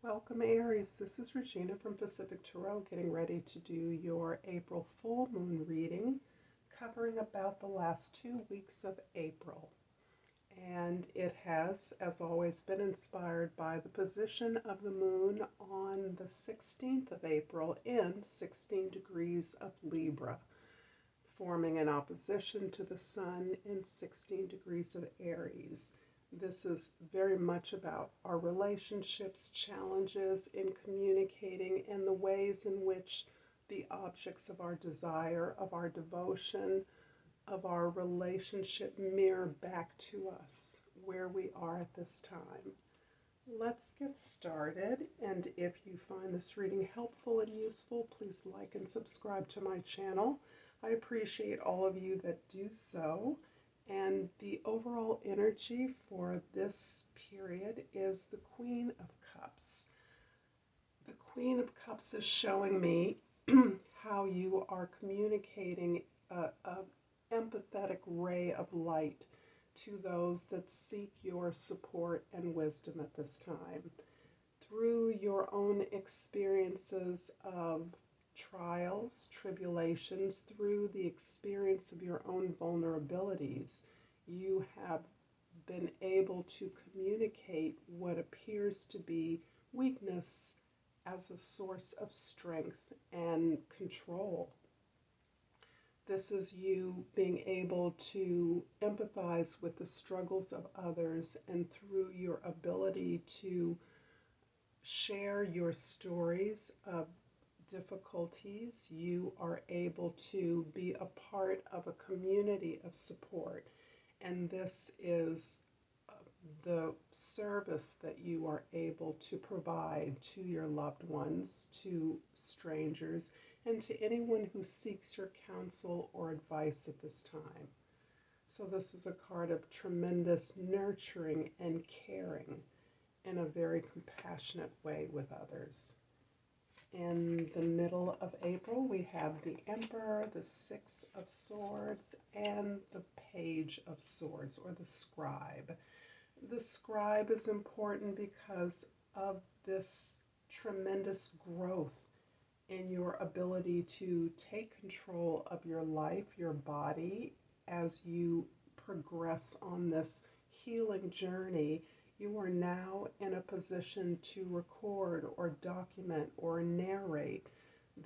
Welcome Aries, this is Regina from Pacific Tarot getting ready to do your April full moon reading covering about the last 2 weeks of April. And it has, as always, been inspired by the position of the moon on the 16th of April in 16 degrees of Libra, forming an opposition to the sun in 16 degrees of Aries. This is very much about our relationships, challenges in communicating, and the ways in which the objects of our desire, of our devotion, of our relationship mirror back to us where we are at this time. Let's get started, and if you find this reading helpful and useful, please like and subscribe to my channel. I appreciate all of you that do so. And the overall energy for this period is the Queen of Cups. The Queen of Cups is showing me how you are communicating an empathetic ray of light to those that seek your support and wisdom at this time. Through your own experiences of trials, tribulations, through the experience of your own vulnerabilities, you have been able to communicate what appears to be weakness as a source of strength and control. This is you being able to empathize with the struggles of others, and through your ability to share your stories of difficulties, you are able to be a part of a community of support. And this is the service that you are able to provide to your loved ones, to strangers, and to anyone who seeks your counsel or advice at this time. So this is a card of tremendous nurturing and caring in a very compassionate way with others. In the middle of April, we have the Emperor, the Six of Swords, and the Page of Swords, or the Scribe. The Scribe is important because of this tremendous growth in your ability to take control of your life, your body, as you progress on this healing journey. You are now in a position to record or document or narrate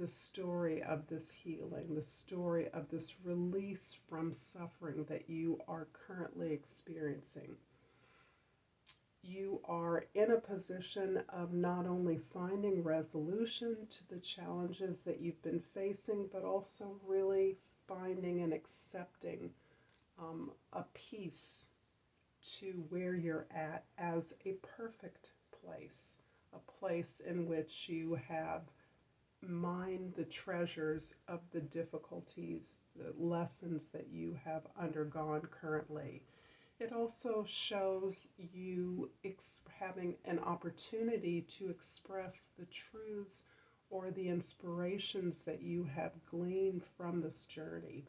the story of this healing, the story of this release from suffering that you are currently experiencing. You are in a position of not only finding resolution to the challenges that you've been facing, but also really finding and accepting a peace to where you're at as a perfect place, a place in which you have mined the treasures of the difficulties, the lessons that you have undergone currently. It also shows you having an opportunity to express the truths or the inspirations that you have gleaned from this journey.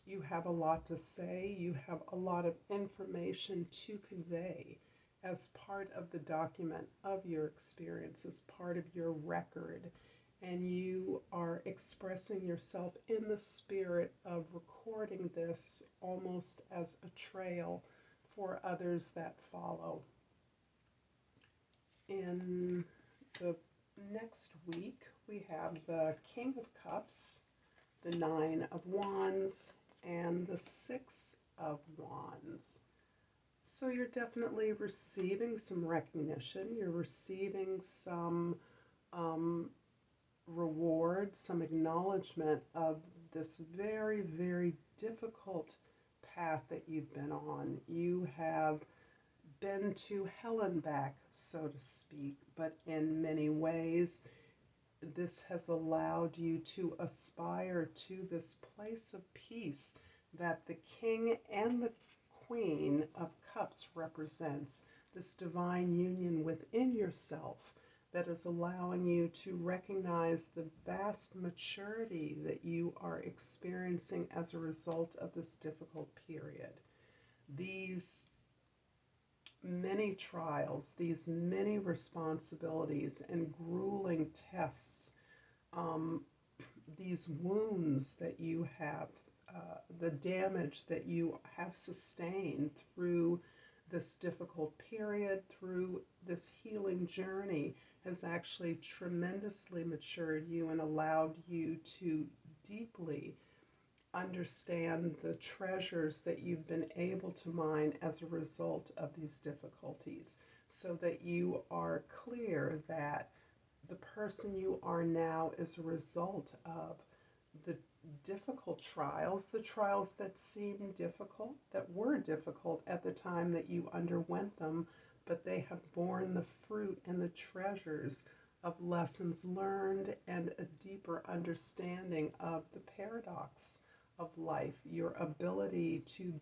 You have a lot to say, you have a lot of information to convey as part of the document of your experience, as part of your record, and you are expressing yourself in the spirit of recording this almost as a trail for others that follow. In the next week, we have the King of Cups, the Nine of Wands, and the Six of Wands. So you're definitely receiving some recognition. You're receiving some reward, some acknowledgement of this very, very difficult path that you've been on. You have been to hell and back, so to speak, but in many ways, this has allowed you to aspire to this place of peace that the King and the Queen of Cups represents, this divine union within yourself that is allowing you to recognize the vast maturity that you are experiencing as a result of this difficult period. These many trials, these many responsibilities and grueling tests, um, these wounds that you have, the damage that you have sustained through this difficult period, through this healing journey, has actually tremendously matured you and allowed you to deeply understand the treasures that you've been able to mine as a result of these difficulties, so that you are clear that the person you are now is a result of the difficult trials, the trials that seem difficult, that were difficult at the time that you underwent them, but they have borne the fruit and the treasures of lessons learned and a deeper understanding of the paradox of life, your ability to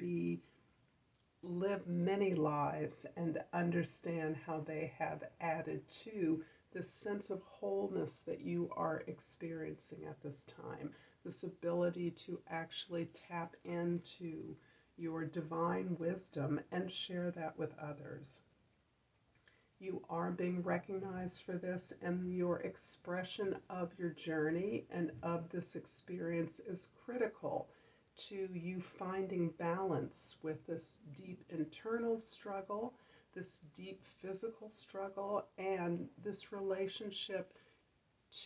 live many lives and understand how they have added to this sense of wholeness that you are experiencing at this time, this ability to actually tap into your divine wisdom and share that with others. You are being recognized for this, and your expression of your journey and of this experience is critical to you finding balance with this deep internal struggle, this deep physical struggle, and this relationship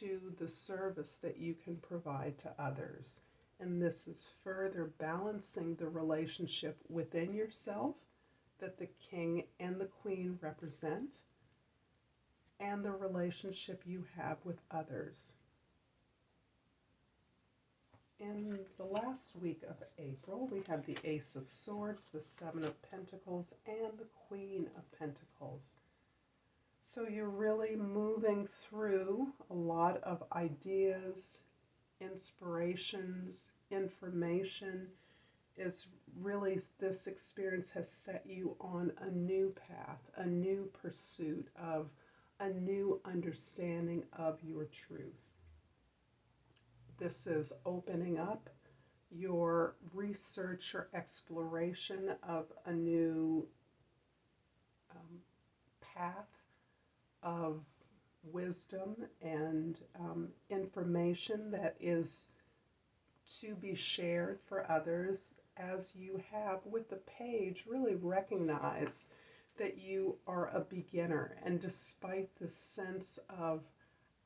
to the service that you can provide to others. And this is further balancing the relationship within yourself that the king and the queen represent, and the relationship you have with others. In the last week of April, we have the Ace of Swords, the Seven of Pentacles, and the Queen of Pentacles. So you're really moving through a lot of ideas, inspirations, information. Is really, this experience has set you on a new path, a new pursuit of a new understanding of your truth. This is opening up your research or exploration of a new path of wisdom and information that is to be shared for others, as you have with the page really recognized that you are a beginner, and despite the sense of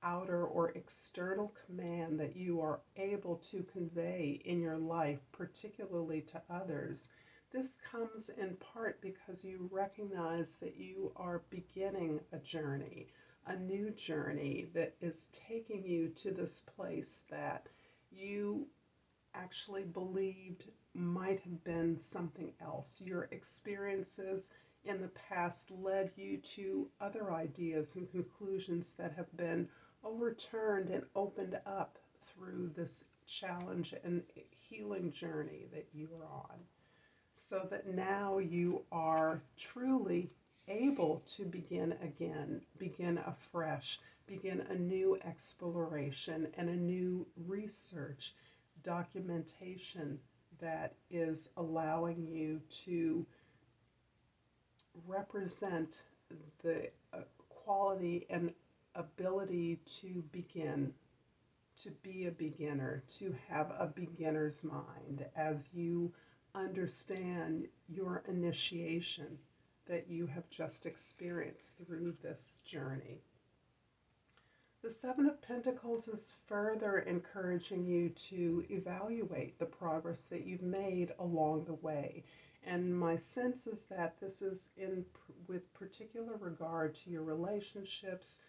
outer or external command that you are able to convey in your life, particularly to others, this comes in part because you recognize that you are beginning a journey, a new journey that is taking you to this place that you actually believed might have been something else. Your experiences in the past led you to other ideas and conclusions that have been overturned and opened up through this challenge and healing journey that you are on. So that now you are truly able to begin again, begin afresh, begin a new exploration and a new research, documentation that is allowing you to represent the quality and ability to begin, to be a beginner, to have a beginner's mind as you understand your initiation that you have just experienced through this journey. The Seven of Pentacles is further encouraging you to evaluate the progress that you've made along the way. And my sense is that this is with particular regard to your relationships,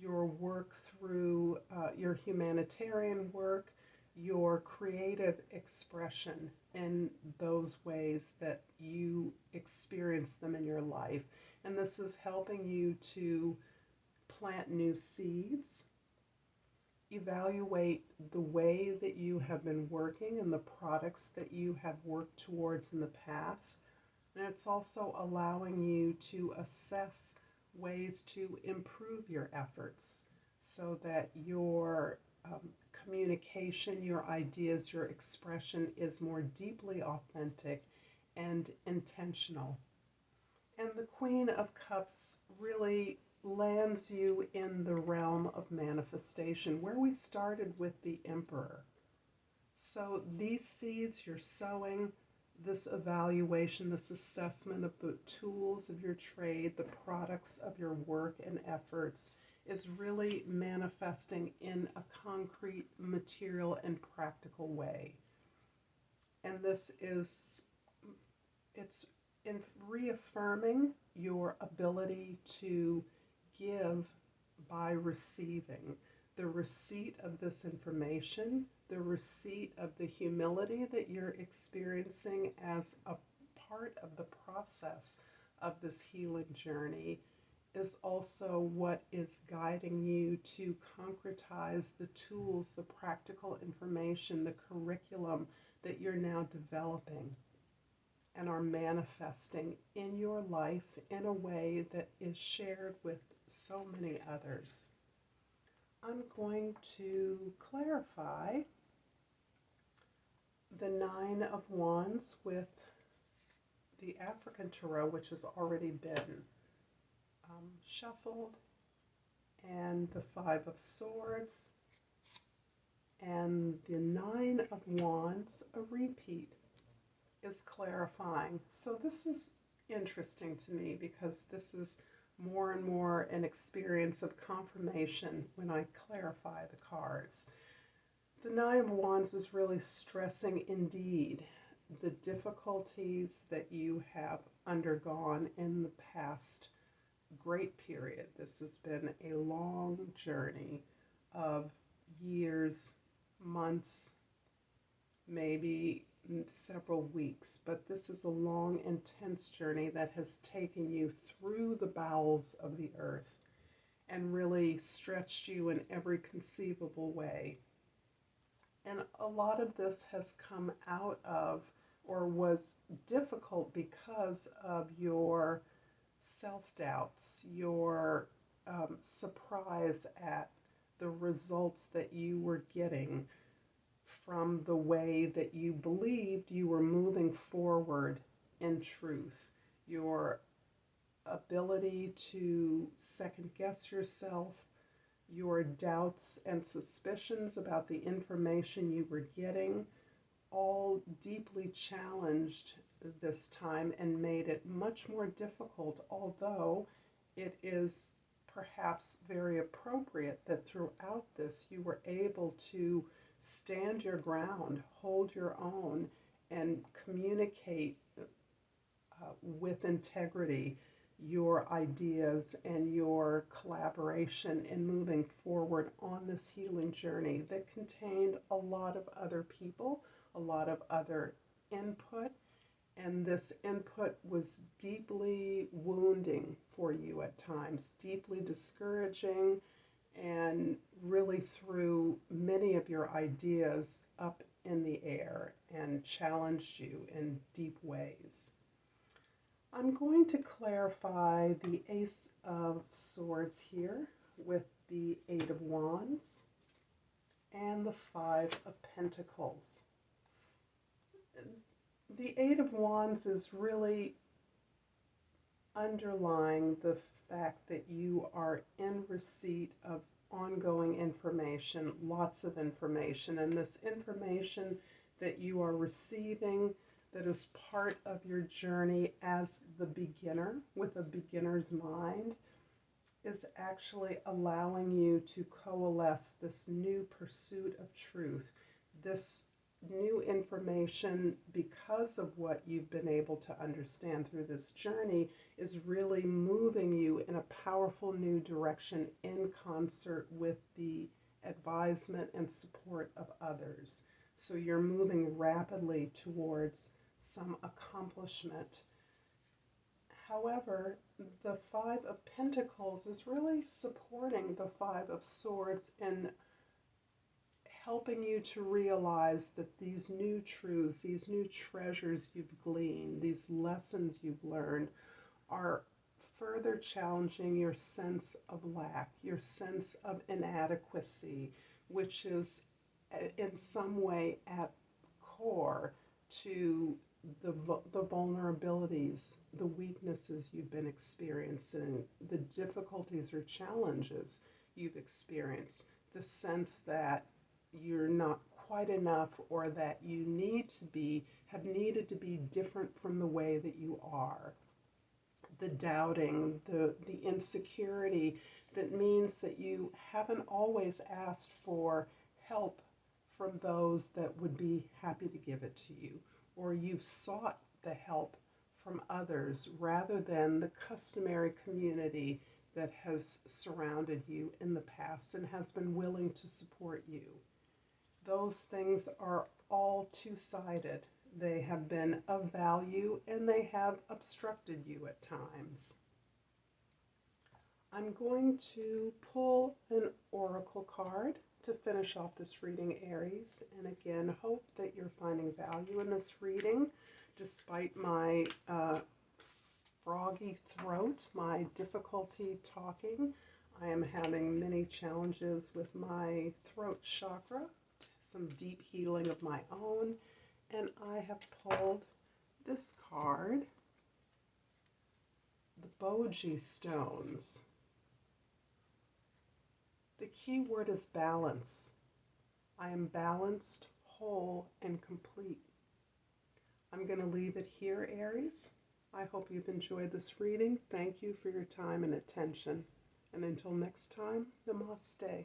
your work through your humanitarian work, your creative expression in those ways that you experience them in your life. And this is helping you to plant new seeds, evaluate the way that you have been working and the products that you have worked towards in the past. And it's also allowing you to assess ways to improve your efforts so that your communication, your ideas, your expression is more deeply authentic and intentional. And the Queen of Cups really lands you in the realm of manifestation, where we started with the Emperor. So these seeds you're sowing, this evaluation, this assessment of the tools of your trade, the products of your work and efforts, is really manifesting in a concrete, material, and practical way. And this is, it's in reaffirming your ability to give by receiving. The receipt of this information, the receipt of the humility that you're experiencing as a part of the process of this healing journey, is also what is guiding you to concretize the tools, the practical information, the curriculum that you're now developing and are manifesting in your life in a way that is shared with so many others. I'm going to clarify the Nine of Wands with the African Tarot, which has already been shuffled, and the Five of Swords, and the Nine of Wands, a repeat, is clarifying. So this is interesting to me because this is more and more an experience of confirmation when I clarify the cards. The Nine of Wands is really stressing indeed the difficulties that you have undergone in the past great period. This has been a long journey of years, months, maybe several weeks, but this is a long, intense journey that has taken you through the bowels of the earth and really stretched you in every conceivable way. And a lot of this has come out of, or was difficult because of your self-doubts, your surprise at the results that you were getting from the way that you believed you were moving forward in truth, your ability to second guess yourself, your doubts and suspicions about the information you were getting, all deeply challenged this time and made it much more difficult, although it is perhaps very appropriate that throughout this you were able to stand your ground, hold your own, and communicate with integrity your ideas and your collaboration in moving forward on this healing journey that contained a lot of other people, a lot of other input, and this input was deeply wounding for you at times, deeply discouraging, and really threw many of your ideas up in the air and challenged you in deep ways. I'm going to clarify the Ace of Swords here with the Eight of Wands and the Five of Pentacles. The Eight of Wands is really underlying the fact that you are in receipt of ongoing information, lots of information, and this information that you are receiving that is part of your journey as the beginner with a beginner's mind is actually allowing you to coalesce this new pursuit of truth, this new information, because of what you've been able to understand through this journey, is really moving you in a powerful new direction in concert with the advisement and support of others. So you're moving rapidly towards some accomplishment. However, the Five of Pentacles is really supporting the Five of Swords in helping you to realize that these new truths, these new treasures you've gleaned, these lessons you've learned are further challenging your sense of lack, your sense of inadequacy, which is in some way at core to the vulnerabilities, the weaknesses you've been experiencing, the difficulties or challenges you've experienced, the sense that you're not quite enough or that you have needed to be different from the way that you are. The doubting, the insecurity that means that you haven't always asked for help from those that would be happy to give it to you, or you've sought the help from others rather than the customary community that has surrounded you in the past and has been willing to support you. Those things are all two-sided. They have been of value and they have obstructed you at times. I'm going to pull an oracle card to finish off this reading, Aries, and again, hope that you're finding value in this reading despite my froggy throat, my difficulty talking. I am having many challenges with my throat chakra, some deep healing of my own, and I have pulled this card, the Boji stones. The key word is balance. I am balanced, whole, and complete. I'm going to leave it here, Aries. I hope you've enjoyed this reading. Thank you for your time and attention. And until next time, Namaste.